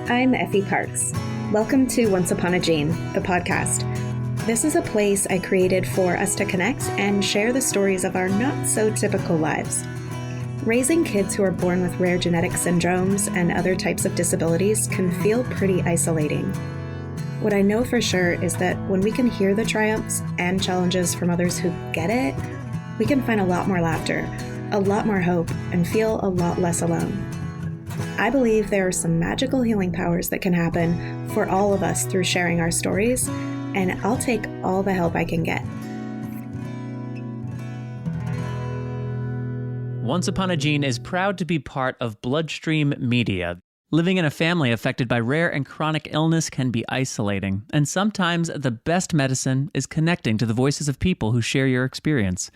I'm Effie Parks. Welcome to Once Upon a Gene, the podcast. This is a place I created for us to connect and share the stories of our not-so-typical lives. Raising kids who are born with rare genetic syndromes and other types of disabilities can feel pretty isolating. What I know for sure is that when we can hear the triumphs and challenges from others who get it, we can find a lot more laughter, a lot more hope, and feel a lot less alone. I believe there are some magical healing powers that can happen for all of us through sharing our stories, and I'll take all the help I can get. Once Upon a Gene is proud to be part of Bloodstream Media. Living in a family affected by rare and chronic illness can be isolating, and sometimes the best medicine is connecting to the voices of people who share your experience.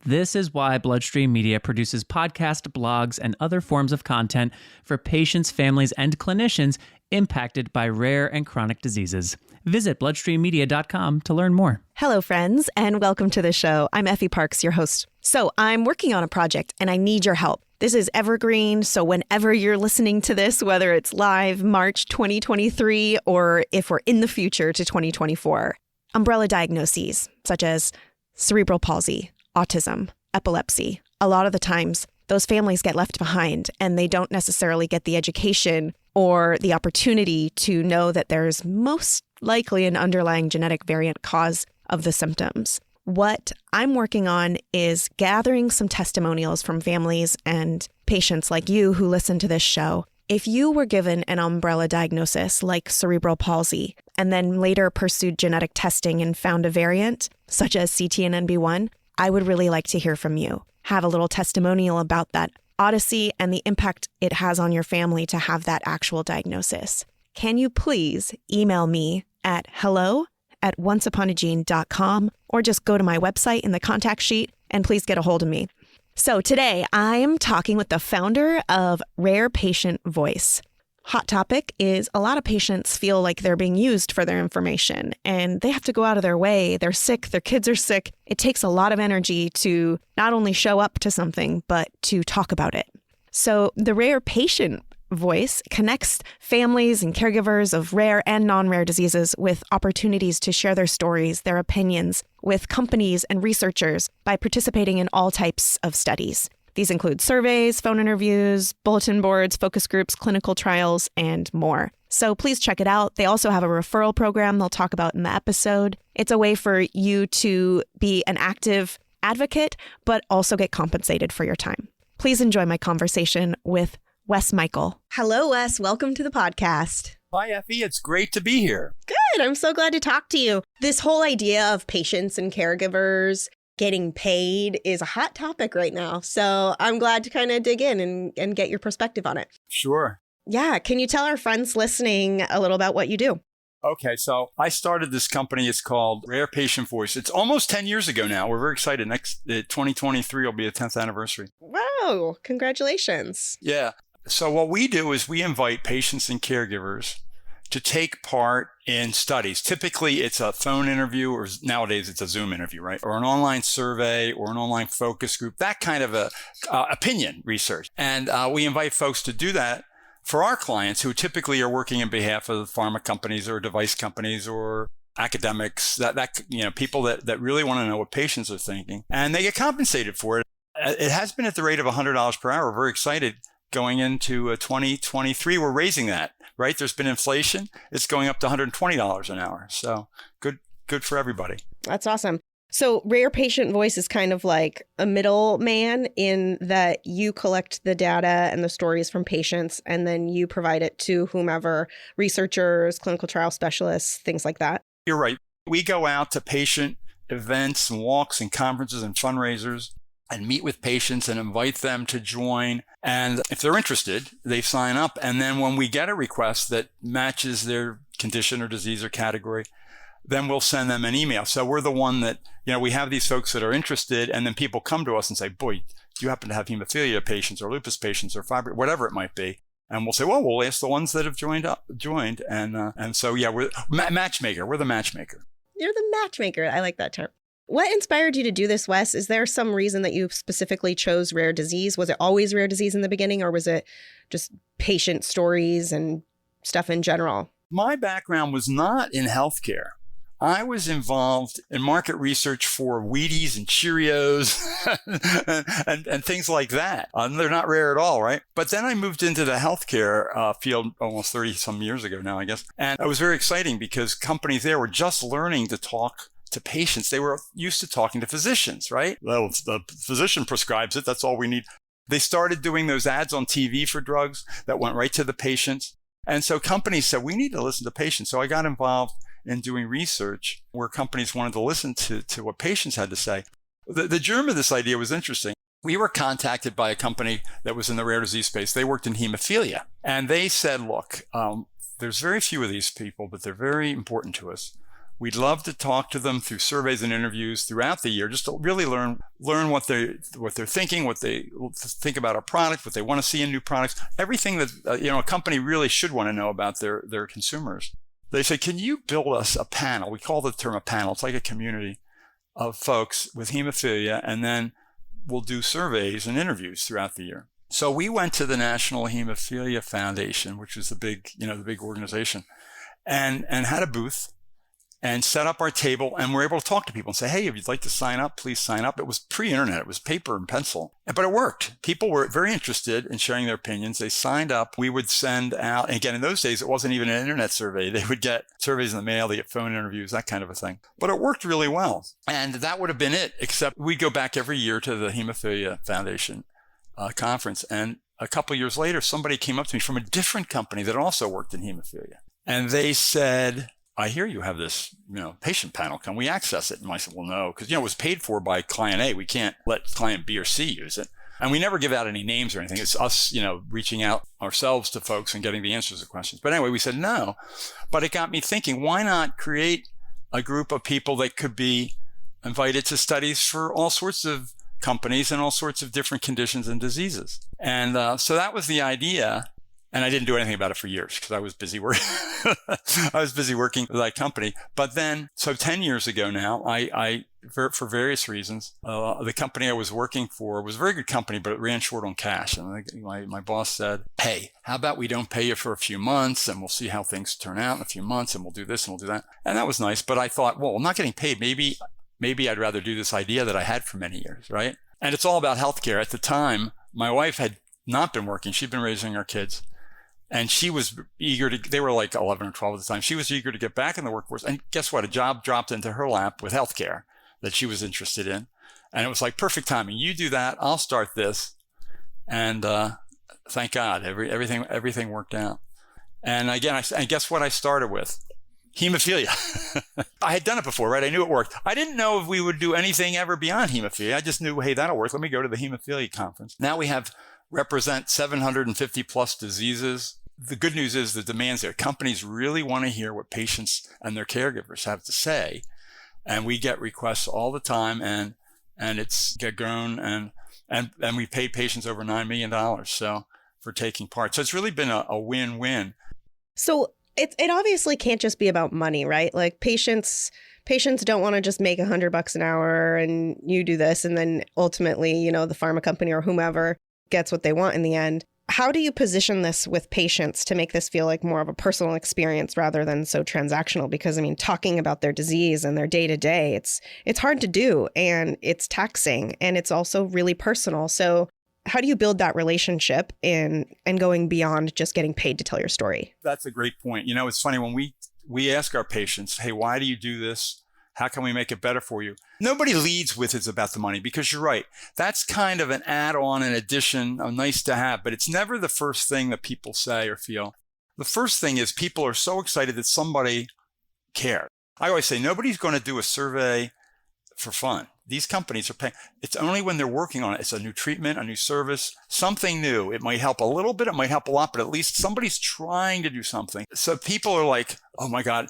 This is why Bloodstream Media produces podcasts, blogs, and other forms of content for patients, families, and clinicians impacted by rare and chronic diseases. Visit bloodstreammedia.com to learn more. Hello, friends, and welcome to the show. I'm Effie Parks, your host. So I'm working on a project, and I need your help. This is evergreen, so whenever you're listening to this, whether it's live March 2023 or if we're in the future to 2024, umbrella diagnoses such as cerebral palsy, autism, epilepsy. A lot of the times, those families get left behind and they don't necessarily get the education or the opportunity to know that there's most likely an underlying genetic variant cause of the symptoms. What I'm working on is gathering some testimonials from families and patients like you who listen to this show. If you were given an umbrella diagnosis like cerebral palsy and then later pursued genetic testing and found a variant, such as CTNNB1, I would really like to hear from you. Have a little testimonial about that odyssey and the impact it has on your family to have that actual diagnosis. Can you please email me at hello@onceuponagene.com or just go to my website in the contact sheet and please get a hold of me. So today I am talking with the founder of Rare Patient Voice. Hot topic is a lot of patients feel like they're being used for their information and they have to go out of their way. They're sick, their kids are sick. It takes a lot of energy to not only show up to something, but to talk about it. So the Rare Patient Voice connects families and caregivers of rare and non-rare diseases with opportunities to share their stories, their opinions with companies and researchers by participating in all types of studies. These include surveys, phone interviews, bulletin boards, focus groups, clinical trials, and more. So please check it out. They also have a referral program they'll talk about in the episode. It's a way for you to be an active advocate, but also get compensated for your time. Please enjoy my conversation with Wes Michael. Hello, Wes. Welcome to the podcast. Hi, Effie. It's great to be here. Good. I'm so glad to talk to you. This whole idea of patients and caregivers getting paid is a hot topic right now. So I'm glad to kind of dig in and get your perspective on it. Sure. Yeah. Can you tell our friends listening a little about what you do? Okay. So I started this company. It's called Rare Patient Voice. It's almost 10 years ago now. We're very excited. Next 2023 will be the 10th anniversary. Wow. Congratulations. Yeah. So what we do is we invite patients and caregivers to take part in studies. Typically, it's a phone interview, or nowadays it's a Zoom interview, right? Or an online survey or an online focus group, that kind of a opinion research. And we invite folks to do that for our clients who typically are working on behalf of pharma companies or device companies or academics, that people that really want to know what patients are thinking. And they get compensated for it. It has been at the rate of $100 per hour. We're very excited. Going into 2023, we're raising that, right? There's been inflation. It's going up to $120 an hour. So good for everybody. That's awesome. So Rare Patient Voice is kind of like a middleman in that you collect the data and the stories from patients, and then you provide it to whomever, researchers, clinical trial specialists, things like that. You're right. We go out to patient events and walks and conferences and fundraisers and meet with patients and invite them to join. And if they're interested, they sign up. And then when we get a request that matches their condition or disease or category, then we'll send them an email. So we're the one that, we have these folks that are interested, and then people come to us and say, boy, do you happen to have hemophilia patients or lupus patients or fibroid, whatever it might be. And we'll say, well, we'll ask the ones that have joined. And so, yeah, we're matchmaker. We're the matchmaker. You're the matchmaker. I like that term. What inspired you to do this, Wes? Is there some reason that you specifically chose rare disease? Was it always rare disease in the beginning, or was it just patient stories and stuff in general? My background was not in healthcare. I was involved in market research for Wheaties and Cheerios and things like that. They're not rare at all, right? But then I moved into the healthcare field almost 30 some years ago now, I guess. And it was very exciting because companies there were just learning to talk to patients. They were used to talking to physicians, right? Well, the physician prescribes it. That's all we need. They started doing those ads on TV for drugs that went right to the patients. And so companies said, we need to listen to patients. So I got involved in doing research where companies wanted to listen to what patients had to say. The germ of this idea was interesting. We were contacted by a company that was in the rare disease space. They worked in hemophilia. And they said, look, there's very few of these people, but they're very important to us. We'd love to talk to them through surveys and interviews throughout the year, just to really learn what they're thinking, what they think about our product, what they want to see in new products, everything that a company really should want to know about their consumers. They say, can you build us a panel? We call the term a panel. It's like a community of folks with hemophilia, and then we'll do surveys and interviews throughout the year. So we went to the National Hemophilia Foundation, which is the big organization, and had a booth and set up our table, and we're able to talk to people and say, hey, if you'd like to sign up, please sign up. It was pre-internet. It was paper and pencil, but it worked. People were very interested in sharing their opinions. They signed up. We would send out, and again, in those days, it wasn't even an internet survey. They would get surveys in the mail, they get phone interviews, that kind of a thing. But it worked really well. And that would have been it, except we'd go back every year to the Hemophilia Foundation conference. And a couple of years later, somebody came up to me from a different company that also worked in hemophilia. And they said, I hear you have this, patient panel. Can we access it? And I said, well, no, because, it was paid for by client A. We can't let client B or C use it. And we never give out any names or anything. It's us, reaching out ourselves to folks and getting the answers to questions. But anyway, we said no. But it got me thinking, why not create a group of people that could be invited to studies for all sorts of companies and all sorts of different conditions and diseases? And so that was the idea. And I didn't do anything about it for years because I was busy working. I was busy working with that company. But then, so 10 years ago now, I for various reasons, the company I was working for was a very good company, but it ran short on cash. And my boss said, hey, how about we don't pay you for a few months and we'll see how things turn out in a few months and we'll do this and we'll do that. And that was nice. But I thought, well, I'm not getting paid. Maybe I'd rather do this idea that I had for many years, right? And it's all about healthcare. At the time, my wife had not been working. She'd been raising our kids. And she was eager they were like 11 or 12 at the time. She was eager to get back in the workforce. And guess what? A job dropped into her lap with healthcare that she was interested in. And it was like perfect timing. You do that, I'll start this. And thank God, everything worked out. And again, I guess what I started with? Hemophilia. I had done it before, right? I knew it worked. I didn't know if we would do anything ever beyond hemophilia. I just knew, hey, that'll work. Let me go to the hemophilia conference. Now we represent 750 plus diseases. The good news is the demand's there. Companies really want to hear what patients and their caregivers have to say. And we get requests all the time, and it's get grown, and we paid patients over $9 million for taking part. So it's really been a win-win. So it obviously can't just be about money, right? Like patients don't want to just make $100 an hour and you do this, and then ultimately, the pharma company or whomever gets what they want in the end. How do you position this with patients to make this feel like more of a personal experience rather than so transactional? Because talking about their disease and their day to day, it's hard to do, and it's taxing, and it's also really personal. So how do you build that relationship and going beyond just getting paid to tell your story? That's a great point. It's funny when we ask our patients, hey, why do you do this? How can we make it better for you? Nobody leads with it's about the money, because you're right. That's kind of an add-on, an addition, a nice to have, but it's never the first thing that people say or feel. The first thing is people are so excited that somebody cared. I always say nobody's going to do a survey for fun. These companies are paying. It's only when they're working on it. It's a new treatment, a new service, something new. It might help a little bit. It might help a lot, but at least somebody's trying to do something. So people are like, oh my God,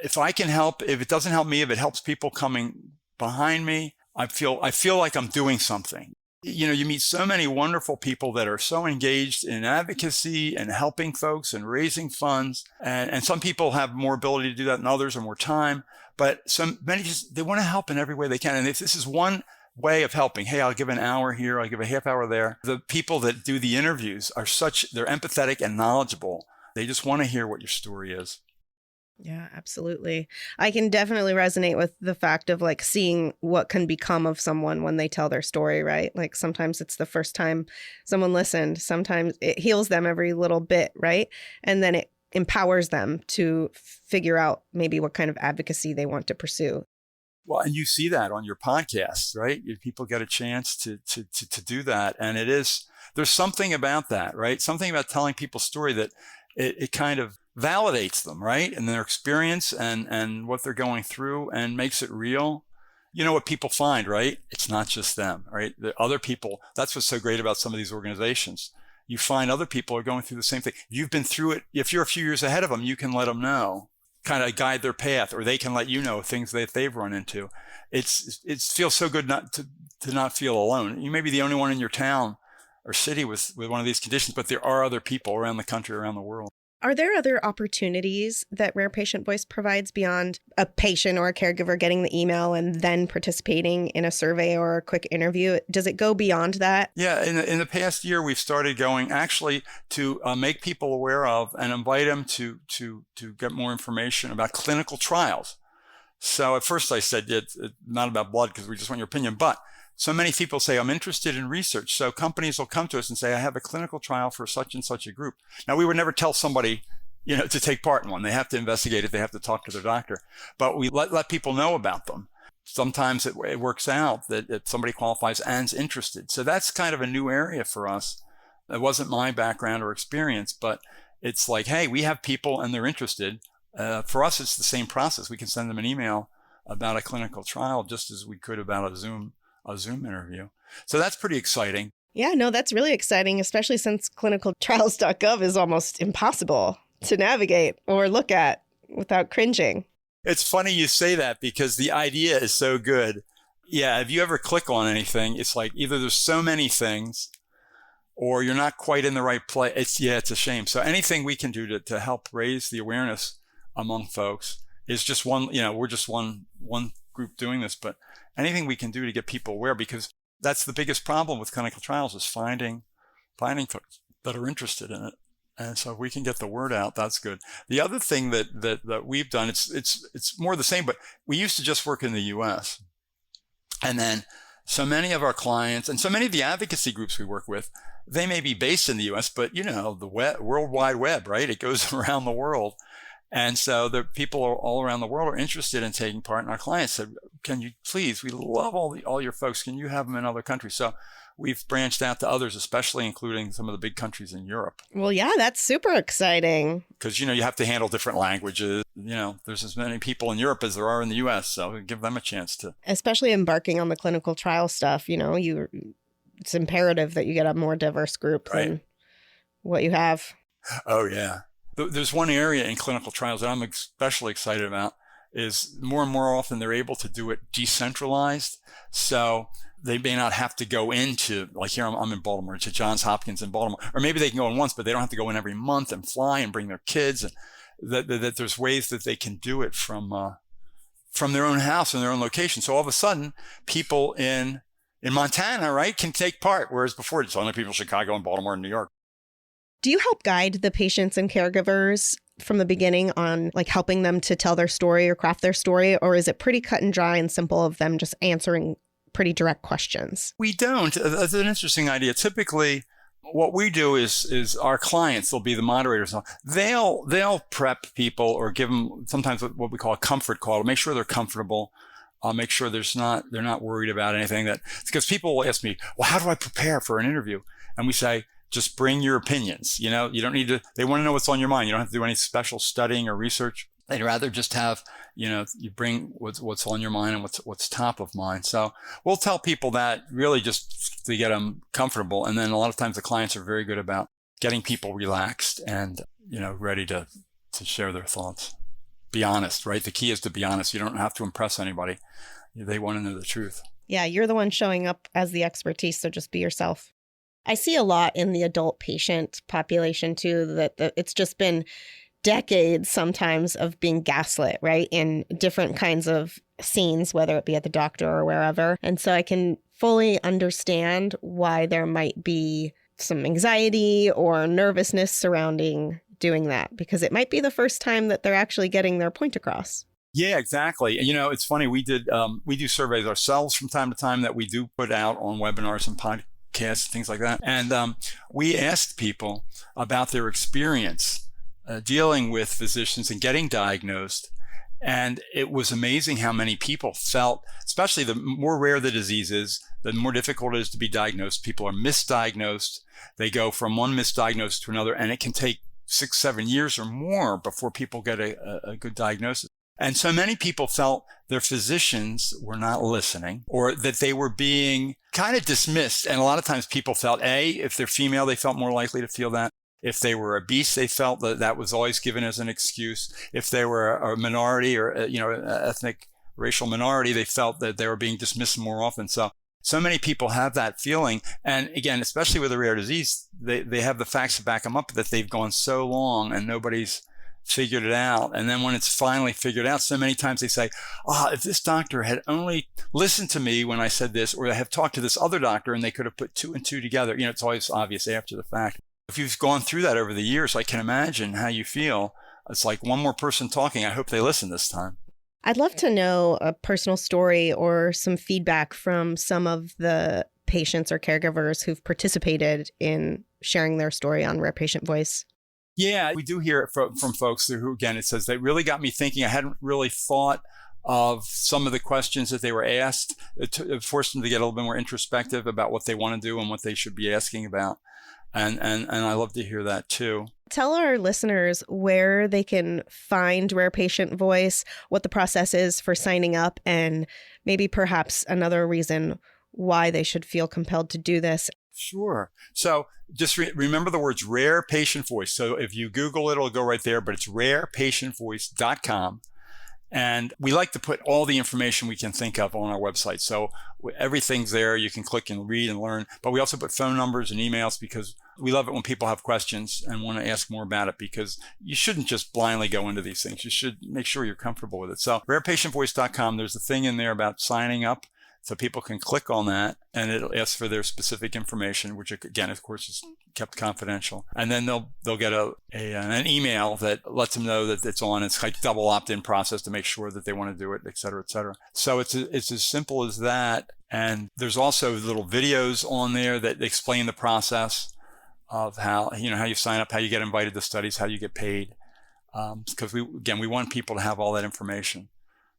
if I can help, if it doesn't help me, if it helps people coming behind me, I feel like I'm doing something. You meet so many wonderful people that are so engaged in advocacy and helping folks and raising funds. And some people have more ability to do that than others, or more time. But many they want to help in every way they can. And if this is one way of helping, hey, I'll give an hour here, I'll give a half hour there. The people that do the interviews they're empathetic and knowledgeable. They just want to hear what your story is. Yeah, absolutely. I can definitely resonate with the fact of like seeing what can become of someone when they tell their story, right? Like sometimes it's the first time someone listened. Sometimes it heals them every little bit, right? And then it empowers them to figure out maybe what kind of advocacy they want to pursue. Well, and you see that on your podcasts, right? People get a chance to do that. And there's something about that, right? Something about telling people's story that it kind of validates them, right? And their experience and what they're going through and makes it real. You know what people find, right? It's not just them, right? The other people, that's what's so great about some of these organizations. You find other people are going through the same thing. You've been through it. If you're a few years ahead of them, you can let them know, kind of guide their path, or they can let you know things that they've run into. It feels so good not to not feel alone. You may be the only one in your town or city with one of these conditions, but there are other people around the country, around the world. Are there other opportunities that Rare Patient Voice provides beyond a patient or a caregiver getting the email and then participating in a survey or a quick interview? Does it go beyond that? Yeah, in the past year, we've started going actually to make people aware of and invite them to get more information about clinical trials. So at first I said it's not about blood because we just want your opinion, but so many people say, I'm interested in research. So companies will come to us and say, I have a clinical trial for such and such a group. Now, we would never tell somebody, to take part in one. They have to investigate it. They have to talk to their doctor. But we let people know about them. Sometimes it works out that somebody qualifies and is interested. So that's kind of a new area for us. It wasn't my background or experience, but it's like, hey, we have people and they're interested. For us, it's the same process. We can send them an email about a clinical trial just as we could about a Zoom interview. So that's pretty exciting. Yeah, no, that's really exciting, especially since clinicaltrials.gov is almost impossible to navigate or look at without cringing. It's funny you say that because the idea is so good. Yeah, if you ever click on anything, it's like either there's so many things or you're not quite in the right place. It's a shame. So anything we can do to help raise the awareness among folks is just one, we're just one group doing this, but anything we can do to get people aware, because that's the biggest problem with clinical trials is finding folks that are interested in it. And so if we can get the word out, that's good. The other thing that we've done, it's more the same, but we used to just work in the US. And then so many of our clients and so many of the advocacy groups we work with, they may be based in the US, but the World Wide Web, right? It goes around the world. And so the people all around the world are interested in taking part. And our clients said, can you please, we love all your folks. Can you have them in other countries? So we've branched out to others, especially including some of the big countries in Europe. Well, yeah, that's super exciting. Because, you have to handle different languages. There's as many people in Europe as there are in the US. So give them a chance to. Especially embarking on the clinical trial stuff, it's imperative that you get a more diverse group than what you have. Oh, yeah. There's one area in clinical trials that I'm especially excited about is more and more often they're able to do it decentralized. So they may not have to go into, like here I'm in Baltimore, to Johns Hopkins in Baltimore, or maybe they can go in once, but they don't have to go in every month and fly and bring their kids. And that there's ways that they can do it from their own house and their own location. So all of a sudden, people in Montana, right, can take part, whereas before it's only people in Chicago and Baltimore and New York. Do you help guide the patients and caregivers from the beginning on like helping them to tell their story or craft their story? Or is it pretty cut and dry and simple of them just answering pretty direct questions? We don't. That's an interesting idea. Typically, what we do is our clients, they'll be the moderators. They'll prep people or give them sometimes what we call a comfort call to make sure they're comfortable. I'll make sure they're not worried about anything because people will ask me, well, how do I prepare for an interview? And we say, just bring your opinions. You don't need to, they want to know what's on your mind. You don't have to do any special studying or research. They'd rather just have, you bring what's on your mind and what's top of mind. So we'll tell people that really just to get them comfortable. And then a lot of times the clients are very good about getting people relaxed and, ready to share their thoughts. Be honest, right? The key is to be honest. You don't have to impress anybody. They want to know the truth. Yeah, you're the one showing up as the expertise, so just be yourself. I see a lot in the adult patient population, too, that it's just been decades sometimes of being gaslit, right, in different kinds of scenes, whether it be at the doctor or wherever. And so I can fully understand why there might be some anxiety or nervousness surrounding doing that? Because it might be the first time that they're actually getting their point across. Yeah, exactly. And, it's funny. We do surveys ourselves from time to time that we do put out on webinars and podcasts, things like that. And we asked people about their experience dealing with physicians and getting diagnosed. And it was amazing how many people felt, especially the more rare the disease is, the more difficult it is to be diagnosed. People are misdiagnosed. They go from one misdiagnosis to another, and it can take 6-7 years or more before people get a good diagnosis. And so many people felt their physicians were not listening, or that they were being kind of dismissed. And a lot of times people felt, if they're female, they felt more likely to feel that. If they were obese, they felt that was always given as an excuse. If they were a minority or, ethnic, racial minority, they felt that they were being dismissed more often. So many people have that feeling. And again, especially with a rare disease, they have the facts to back them up that they've gone so long and nobody's figured it out. And then when it's finally figured out, so many times they say, if this doctor had only listened to me when I said this, or I have talked to this other doctor and they could have put 2 and 2 together. It's always obvious after the fact. If you've gone through that over the years, I can imagine how you feel. It's like one more person talking. I hope they listen this time. I'd love to know a personal story or some feedback from some of the patients or caregivers who've participated in sharing their story on Rare Patient Voice. Yeah, we do hear it from folks who, again, it says, they really got me thinking. I hadn't really thought of some of the questions that they were asked. It forced them to get a little bit more introspective about what they want to do and what they should be asking about. And I love to hear that too. Tell our listeners where they can find Rare Patient Voice, what the process is for signing up, and maybe perhaps another reason why they should feel compelled to do this. Sure. So just remember the words Rare Patient Voice. So if you Google it, it'll go right there, but it's rarepatientvoice.com. And we like to put all the information we can think of on our website. So everything's there. You can click and read and learn. But we also put phone numbers and emails because we love it when people have questions and want to ask more about it, because you shouldn't just blindly go into these things. You should make sure you're comfortable with it. So rarepatientvoice.com, there's a thing in there about signing up. So people can click on that and it'll ask for their specific information, which again, of course, is kept confidential. And then they'll get an email that lets them know that it's on. It's like double opt-in process to make sure that they want to do it, et cetera, et cetera. So it's as simple as that. And there's also little videos on there that explain the process of how you sign up, how you get invited to studies, how you get paid. Because we want people to have all that information.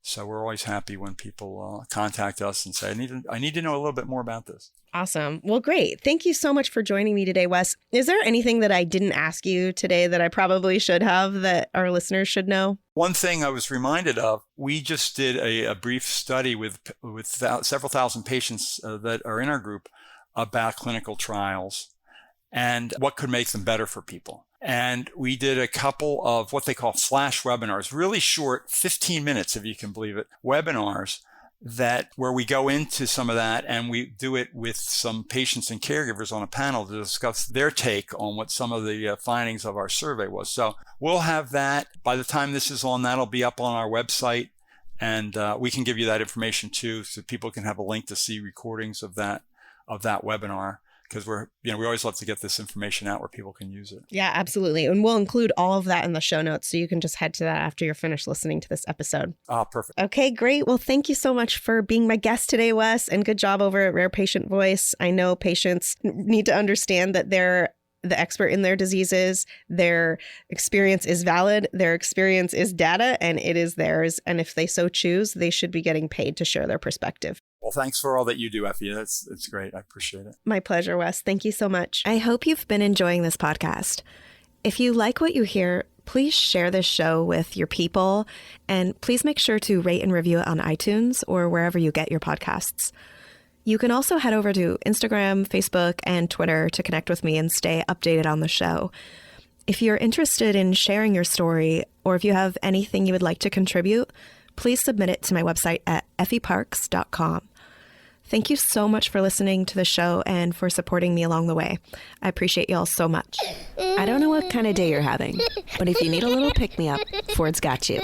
So we're always happy when people contact us and say, I need to know a little bit more about this. Awesome. Well, great. Thank you so much for joining me today, Wes. Is there anything that I didn't ask you today that I probably should have that our listeners should know? One thing I was reminded of, we just did a brief study with several thousand patients that are in our group about clinical trials and what could make them better for people. And we did a couple of what they call flash webinars, really short, 15 minutes, if you can believe it, webinars where we go into some of that, and we do it with some patients and caregivers on a panel to discuss their take on what some of the findings of our survey was. So we'll have that. By the time this is on, that'll be up on our website, and we can give you that information too, so people can have a link to see recordings of that webinar. Because we always love to get this information out where people can use it. Yeah, absolutely. And we'll include all of that in the show notes, so you can just head to that after you're finished listening to this episode. Ah, perfect. Okay, great. Well, thank you so much for being my guest today, Wes, and good job over at Rare Patient Voice. I know patients need to understand that they're the expert in their diseases. Their experience is valid. Their experience is data, and it is theirs. And if they so choose, they should be getting paid to share their perspective. Well, thanks for all that you do, Effie. It's great. I appreciate it. My pleasure, Wes. Thank you so much. I hope you've been enjoying this podcast. If you like what you hear, please share this show with your people, and please make sure to rate and review it on iTunes or wherever you get your podcasts. You can also head over to Instagram, Facebook, and Twitter to connect with me and stay updated on the show. If you're interested in sharing your story, or if you have anything you would like to contribute, please submit it to my website at effieparks.com. Thank you so much for listening to the show and for supporting me along the way. I appreciate y'all so much. I don't know what kind of day you're having, but if you need a little pick-me-up, Ford's got you.